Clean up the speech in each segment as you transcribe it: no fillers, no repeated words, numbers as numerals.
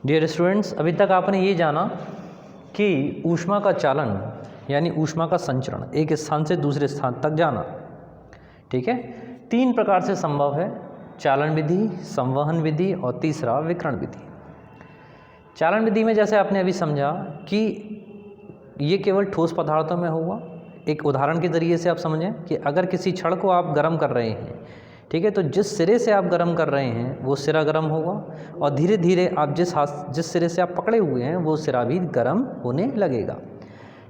Dear students, अभी तक आपने ये जाना कि ऊष्मा का चालन यानी ऊष्मा का संचरण एक स्थान से दूसरे स्थान तक जाना, ठीक है, 3 प्रकार से संभव है। चालन विधि, संवहन विधि और तीसरा विकिरण विधि। चालन विधि में जैसे आपने अभी समझा कि ये केवल ठोस पदार्थों में होगा। एक उदाहरण के ज़रिए से आप समझें कि अगर किसी छड़ को आप गर्म कर रहे हैं, ठीक है, तो जिस सिरे से आप गर्म कर रहे हैं वो सिरा गर्म होगा और धीरे धीरे आप जिस सिरे से आप पकड़े हुए हैं वो सिरा भी गर्म होने लगेगा,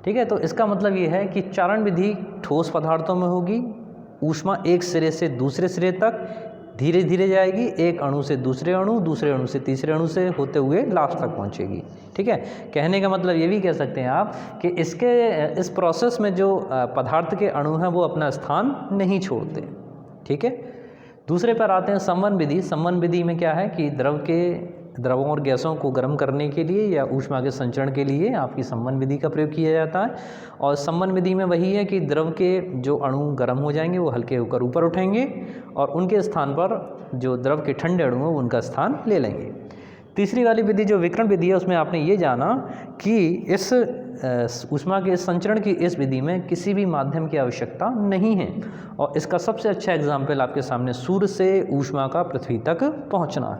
ठीक है। तो इसका मतलब ये है कि चालन विधि ठोस पदार्थों में होगी। ऊष्मा एक सिरे से दूसरे सिरे तक धीरे धीरे जाएगी, एक अणु से दूसरे अणु, दूसरे अणु से तीसरे अणु से होते हुए लास्ट तक पहुंचेगी, ठीक है। कहने का मतलब ये भी कह सकते हैं आप कि इस प्रोसेस में जो पदार्थ के अणु हैं वो अपना स्थान नहीं छोड़ते, ठीक है। दूसरे पर आते हैं संवहन विधि। संवहन विधि में क्या है कि द्रवों और गैसों को गर्म करने के लिए या ऊष्मा के संचरण के लिए आपकी संवहन विधि का प्रयोग किया जाता है। और संवहन विधि में वही है कि द्रव के जो अणु गर्म हो जाएंगे वो हल्के होकर ऊपर उठेंगे और उनके स्थान पर जो द्रव के ठंडे अणु हैं उनका स्थान ले लेंगे। तीसरी वाली विधि जो विकिरण विधि है उसमें आपने ये जाना कि इस ऊष्मा के संचरण की इस विधि में किसी भी माध्यम की आवश्यकता नहीं है और इसका सबसे अच्छा एग्जाम्पल आपके सामने सूर्य से ऊष्मा का पृथ्वी तक पहुंचना है,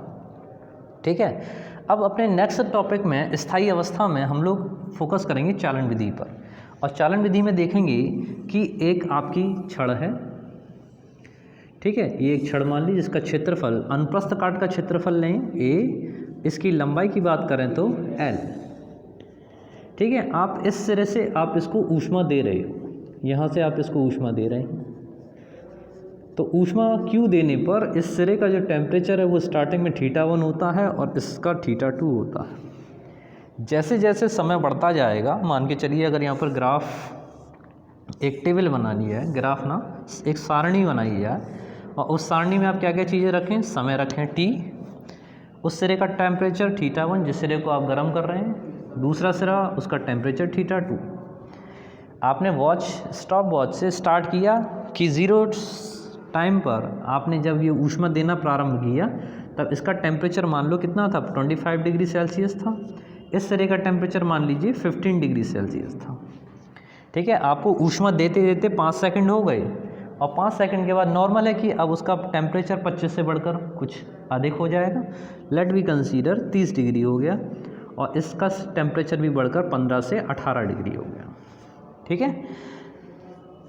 ठीक है। अब अपने नेक्स्ट टॉपिक में स्थायी अवस्था में हम लोग फोकस करेंगे चालन विधि पर। और चालन विधि में देखेंगे कि एक आपकी छड़ है, ठीक है, ये एक छड़ मान ली जिसका क्षेत्रफल अनुप्रस्थ काट का क्षेत्रफल लें a, इसकी लंबाई की बात करें तो l, ठीक है। आप इस सिरे से आप इसको ऊष्मा दे रहे हो, यहाँ से आप इसको ऊष्मा दे रहे हैं। तो ऊष्मा Q देने पर इस सिरे का जो टेम्परेचर है वो स्टार्टिंग में θ1 होता है और इसका θ2 होता है। जैसे जैसे समय बढ़ता जाएगा, मान के चलिए अगर यहाँ पर ग्राफ एक टेबल बना लिया है, ग्राफ ना एक सारणी बनाई है और उस सारणी में आप क्या क्या चीज़ें रखें, समय रखें T, उस सिरे का टेम्परेचर θ1 जिस सिरे को आप गर्म कर रहे हैं, दूसरा सिरा उसका टेम्परेचर θ2। आपने स्टॉप वॉच से स्टार्ट किया कि 0 टाइम पर आपने जब ये ऊष्मा देना प्रारंभ किया तब इसका टेम्परेचर मान लो कितना था, 25 डिग्री सेल्सियस था। इस सिरे का टेम्परेचर मान लीजिए 15 डिग्री सेल्सियस था, ठीक है। आपको ऊष्मा देते देते 5 सेकंड हो गए और 5 सेकंड के बाद नॉर्मल है कि अब उसका टेम्परेचर 25 से बढ़कर कुछ अधिक हो जाएगा। लेट वी कंसीडर 30 डिग्री हो गया और इसका टेम्परेचर भी बढ़कर 15 से 18 डिग्री हो गया, ठीक है।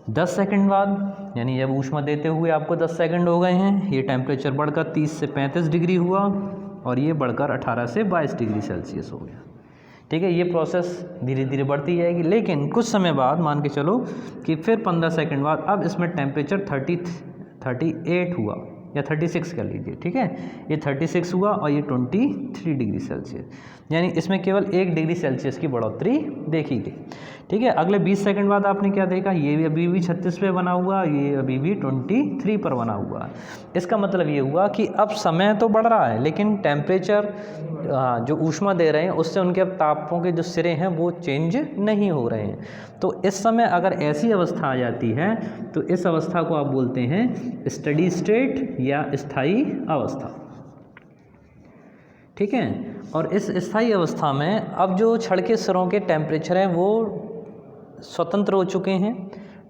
10 सेकंड बाद यानी जब ऊष्मा देते हुए आपको 10 सेकंड हो गए हैं, ये टेम्परेचर बढ़कर 30 से 35 डिग्री हुआ और ये बढ़कर 18 से 22 डिग्री सेल्सियस हो गया, ठीक है। ये प्रोसेस धीरे धीरे बढ़ती जाएगी, लेकिन कुछ समय बाद मान के चलो कि फिर 15 सेकंड बाद अब इसमें टेम्परेचर 38 हुआ या 36 कर लीजिए, ठीक है। ये 36 हुआ और ये 23 डिग्री सेल्सियस, यानी इसमें केवल 1 डिग्री सेल्सियस की बढ़ोतरी देखी गई, ठीक है। अगले 20 सेकंड बाद आपने क्या देखा, ये भी अभी भी 36 पे बना हुआ, ये अभी भी 23 पर बना हुआ है। इसका मतलब ये हुआ कि अब समय तो बढ़ रहा है लेकिन टेम्परेचर जो ऊष्मा दे रहे हैं उससे उनके अब तापों के जो सिरे हैं वो चेंज नहीं हो रहे हैं। तो इस समय अगर ऐसी अवस्था आ जाती है तो इस अवस्था को आप बोलते हैं स्टेडी स्टेट या स्थायी अवस्था, ठीक है। और इस स्थायी अवस्था में अब जो छड़ के सिरों के टेम्परेचर हैं वो स्वतंत्र हो चुके हैं,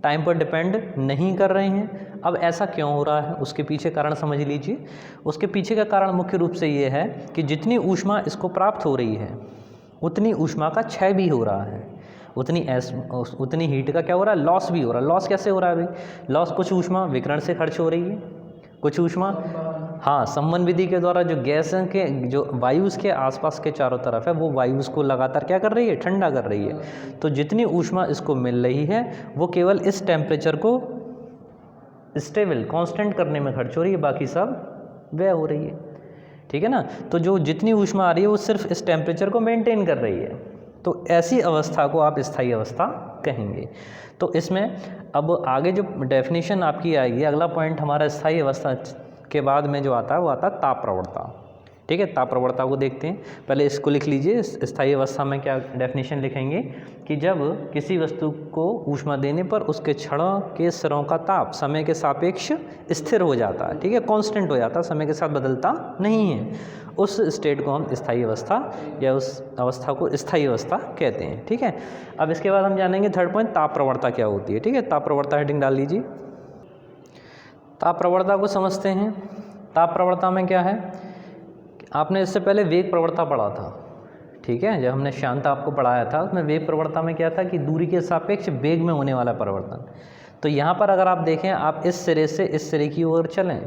टाइम पर डिपेंड नहीं कर रहे हैं। अब ऐसा क्यों हो रहा है, उसके पीछे कारण समझ लीजिए। उसके पीछे का कारण मुख्य रूप से ये है कि जितनी ऊष्मा इसको प्राप्त हो रही है उतनी ऊष्मा का क्षय भी हो रहा है, उतनी हीट का क्या हो रहा है, लॉस भी हो रहा है। लॉस कैसे हो रहा है भाई, लॉस कुछ ऊष्मा विकिरण से खर्च हो रही है, कुछ ऊष्मा संवहन विधि के द्वारा जो गैस के जो वायुस के आसपास के चारों तरफ है वो वायुस को लगातार क्या कर रही है, ठंडा कर रही है। तो जितनी ऊष्मा इसको मिल रही है वो केवल इस टेम्परेचर को स्टेबल कांस्टेंट करने में खर्च हो रही है, बाकी सब व्यय हो रही है, ठीक है ना। तो जो जितनी ऊष्मा आ रही है वो सिर्फ इस टेम्परेचर को मेंटेन कर रही है। तो ऐसी अवस्था को आप स्थायी अवस्था कहेंगे। तो इसमें अब आगे जो डेफिनेशन आपकी आएगी, अगला पॉइंट हमारा स्थायी अवस्था के बाद में जो आता है वो आता है ताप प्रवणता, ठीक है, ताप प्रवणता को देखते हैं। पहले इसको लिख लीजिए, स्थायी अवस्था में क्या डेफिनेशन लिखेंगे कि जब किसी वस्तु को ऊष्मा देने पर उसके क्षणों के सिरों का ताप समय के सापेक्ष स्थिर हो जाता है, ठीक है, कांस्टेंट हो जाता है, समय के साथ बदलता नहीं है, उस स्टेट को हम स्थायी अवस्था या उस अवस्था को स्थायी अवस्था कहते हैं। ठीक है, अब इसके बाद हम जानेंगे थर्ड पॉइंट, ताप प्रवणता क्या होती है। ठीक है, ताप प्रवणता हेडिंग डाल लीजिए। ताप प्रवणता को समझते हैं। ताप प्रवणता में क्या है, आपने इससे पहले वेग प्रवणता पढ़ा था, ठीक है, जब हमने शांत आपको पढ़ाया था उसमें वेग प्रवणता में क्या था कि दूरी के सापेक्ष वेग में होने वाला परिवर्तन। तो यहाँ पर अगर आप देखें, आप इस सिरे से इस सिरे की ओर चलें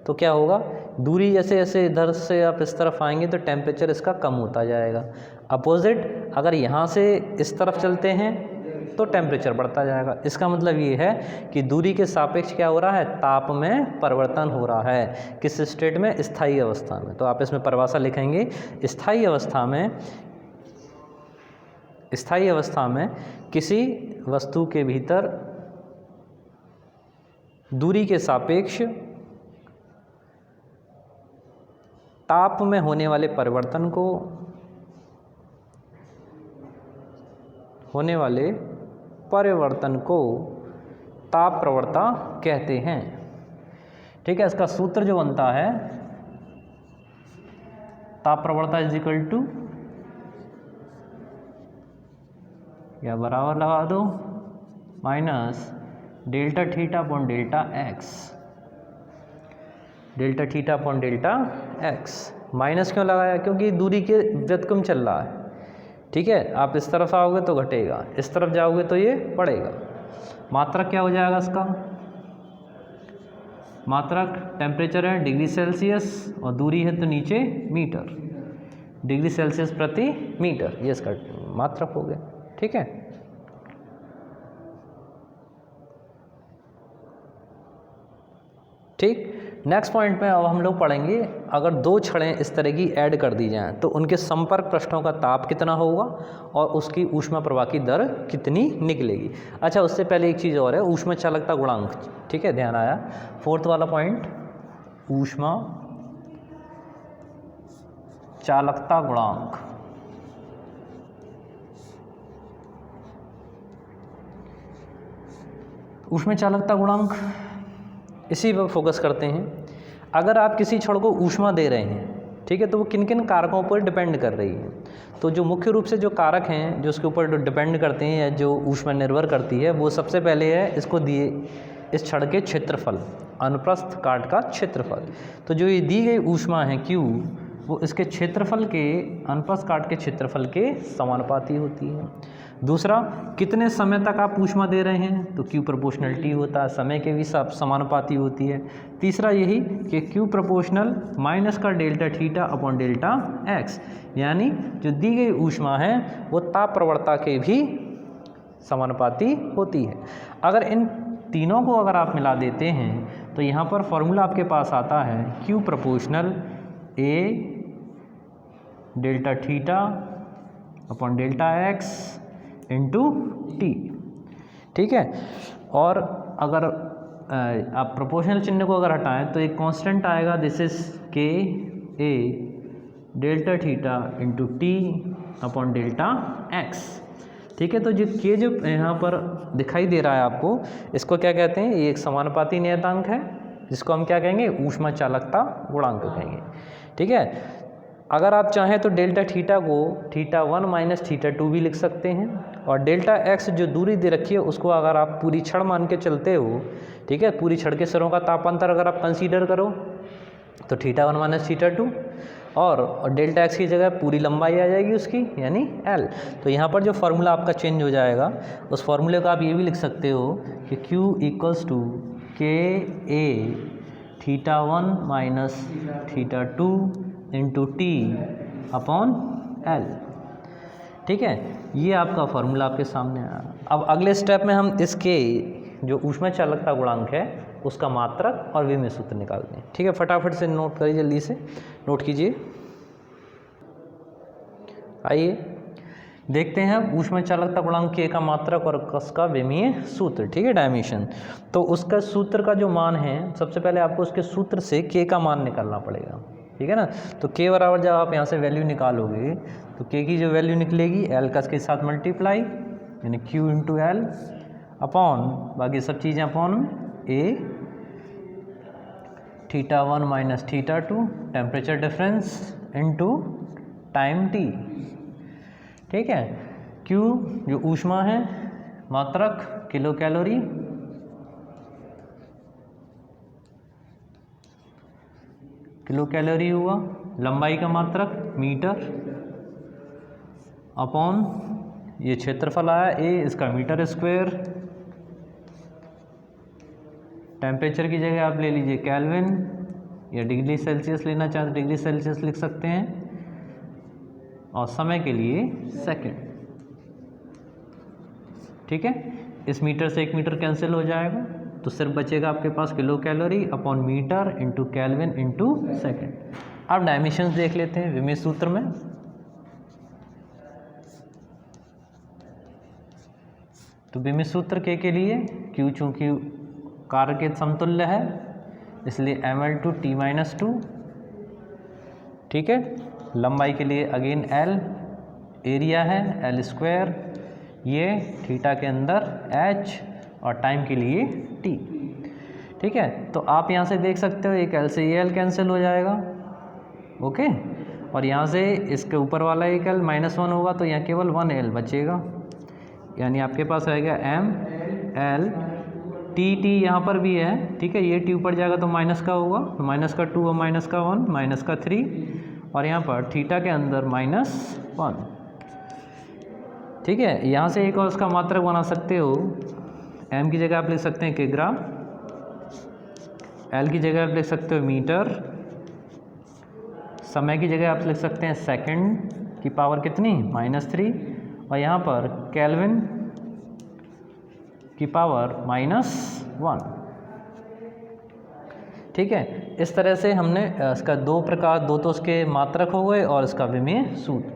तो क्या होगा, दूरी जैसे जैसे इधर से आप इस तरफ आएंगे तो टेम्परेचर इसका कम होता जाएगा। अपोजिट अगर यहाँ से इस तरफ चलते हैं तो टेम्परेचर बढ़ता जाएगा। इसका मतलब ये है कि दूरी के सापेक्ष क्या हो रहा है, ताप में परिवर्तन हो रहा है। किस स्टेट में, स्थायी अवस्था में। तो आप इसमें परिभाषा लिखेंगे, स्थायी अवस्था में किसी वस्तु के भीतर दूरी के सापेक्ष ताप में होने वाले परिवर्तन को ताप प्रवणता कहते हैं। ठीक है, इसका सूत्र जो बनता है, ताप प्रवणता इज इक्वल टू, या बराबर लगा दो, minus delta theta upon delta x. Delta theta upon delta x. Minus क्यों लगाया, क्योंकि दूरी के व्युत्क्रम चल रहा है। ठीक है, आप इस तरफ आओगे तो घटेगा, इस तरफ जाओगे तो ये बढ़ेगा। मात्रक क्या हो जाएगा इसका, मात्रक टेम्परेचर है डिग्री सेल्सियस और दूरी है तो नीचे मीटर, डिग्री सेल्सियस प्रति मीटर, ये इसका मात्रक हो गया। ठीक है, ठीक। नेक्स्ट पॉइंट में अब हम लोग पढ़ेंगे, अगर दो छड़ें इस तरह की ऐड कर दी जाएं तो उनके संपर्क पृष्ठों का ताप कितना होगा और उसकी ऊष्मा प्रवाह की दर कितनी निकलेगी। अच्छा, उससे पहले एक चीज़ और है, ऊष्मा चालकता गुणांक। ठीक है, ध्यान आया, फोर्थ वाला पॉइंट, ऊष्मा चालकता गुणांक। ऊष्मा चालकता गुणांक, इसी पर फोकस करते हैं। अगर आप किसी छड़ को ऊष्मा दे रहे हैं, ठीक है, तो वो किन किन कारकों पर डिपेंड कर रही है। तो जो मुख्य रूप से जो कारक हैं जो उसके ऊपर डिपेंड करते हैं या जो ऊष्मा निर्भर करती है, वो सबसे पहले है इसको दिए इस छड़ के क्षेत्रफल, अनुप्रस्थ काट का क्षेत्रफल। तो जो ये दी गई ऊष्मा है Q, वो इसके क्षेत्रफल के, अनुप्रस्थ काट के क्षेत्रफल के समानुपाती होती है। दूसरा, कितने समय तक आप ऊष्मा दे रहे हैं, तो Q प्रोपोर्शनल T होता है, समय के भी समानुपाती होती है। तीसरा यही कि Q प्रोपोर्शनल माइनस का delta theta upon delta x, यानी जो दी गई ऊष्मा है वो ताप प्रवणता के भी समानुपाती होती है। अगर इन तीनों को अगर आप मिला देते हैं तो यहाँ पर फॉर्मूला आपके पास आता है Q proportional A delta theta upon delta x into T. ठीक है, और अगर आप प्रोपोर्शनल चिन्ह को अगर हटाएं तो एक कांस्टेंट आएगा, this is K A delta theta into t upon delta x. ठीक है, तो जो के जो यहाँ पर दिखाई दे रहा है आपको, इसको क्या कहते हैं, ये एक समानुपाती नियतांक है जिसको हम क्या कहेंगे, ऊष्मा चालकता गुणांक कहेंगे। ठीक है, अगर आप चाहें तो डेल्टा थीटा को θ1 माइनस θ2 भी लिख सकते हैं, और डेल्टा एक्स जो दूरी दे रखी है उसको अगर आप पूरी छड़ मान के चलते हो, ठीक है, पूरी छड़ के सिरों का तापांतर अगर आप कंसीडर करो तो θ1 माइनस θ2, और डेल्टा एक्स की जगह पूरी लंबाई आ जाएगी उसकी, यानी L। तो यहाँ पर जो फार्मूला आपका चेंज हो जाएगा, उस फार्मूले को आप ये भी लिख सकते हो कि Q equals to K A θ1 minus θ2 into t upon l. ठीक है, ये आपका फार्मूला आपके सामने आया। अब अगले स्टेप में हम इसके जो ऊष्मा चालकता गुणांक है उसका मात्रक और विमेय सूत्र निकालते हैं। ठीक है, फटाफट से नोट करिए, जल्दी से नोट कीजिए। आइए देखते हैं ऊष्मा चालकता गुणांक के का मात्रक और उसका विमीय सूत्र। ठीक है, डायमेंशन। तो उसका सूत्र का जो मान है, सबसे पहले आपको उसके सूत्र से के का मान निकालना पड़ेगा। ठीक है ना। तो के बराबर जब आप यहाँ से वैल्यू निकालोगे तो के की जो वैल्यू निकलेगी एल का इसके साथ मल्टीप्लाई यानी क्यू इंटू एल अपॉन बाकी सब चीज़ें upon A θ1 minus θ2 temperature difference into time t. ठीक है, Q जो ऊष्मा है मात्रक किलो कैलोरी हुआ, लंबाई का मात्रक मीटर अपॉन ये क्षेत्रफल आया ए इसका मीटर स्क्वायर, टेम्परेचर की जगह आप ले लीजिए केल्विन या डिग्री सेल्सियस लेना चाहें तो डिग्री सेल्सियस लिख सकते हैं और समय के लिए सेकंड। ठीक है, इस मीटर से 1 मीटर कैंसिल हो जाएगा तो सिर्फ बचेगा आपके पास kilo calorie upon metre into kelvin into second. अब डायमेंशंस देख लेते हैं विमेय सूत्र में। तो विमेय सूत्र के लिए Q चूँकि कार्य के समतुल्य है इसलिए ml/t-2। ठीक है, लंबाई के लिए अगेन L, एरिया है L स्क्वायर, ये थीटा के अंदर H और टाइम के लिए T। ठीक है, तो आप यहाँ से देख सकते हो एक L से ये L कैंसिल हो जाएगा, ओके, और यहाँ से इसके ऊपर वाला एक L -1 होगा तो यहाँ केवल 1 L बचेगा, यानी आपके पास रहेगा M L T यहाँ पर भी है। ठीक है, ये T ऊपर जाएगा तो माइनस का होगा तो माइनस का 2 और माइनस का 1 माइनस का 3 और यहाँ पर थीटा के अंदर -1। ठीक है, यहाँ से एक और उसका मात्रक बना सकते हो, M की जगह आप लिख सकते हैं किग्रा, L की जगह आप लिख सकते हो मीटर, समय की जगह आप लिख सकते हैं सेकंड की पावर कितनी -3 और यहाँ पर केल्विन की पावर -1। ठीक है, इस तरह से हमने इसका दो तो उसके मात्रक हो गए और इसका विमेय सूत्र।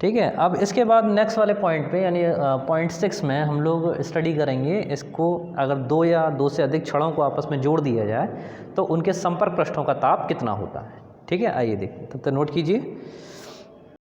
ठीक है, अब इसके बाद नेक्स्ट वाले पॉइंट पे यानी पॉइंट 6 में हम लोग स्टडी करेंगे इसको, अगर 2 या 2 से अधिक छड़ों को आपस में जोड़ दिया जाए तो उनके संपर्क पृष्ठों का ताप कितना होता है। ठीक है, आइए देखिए, तब तक नोट कीजिए।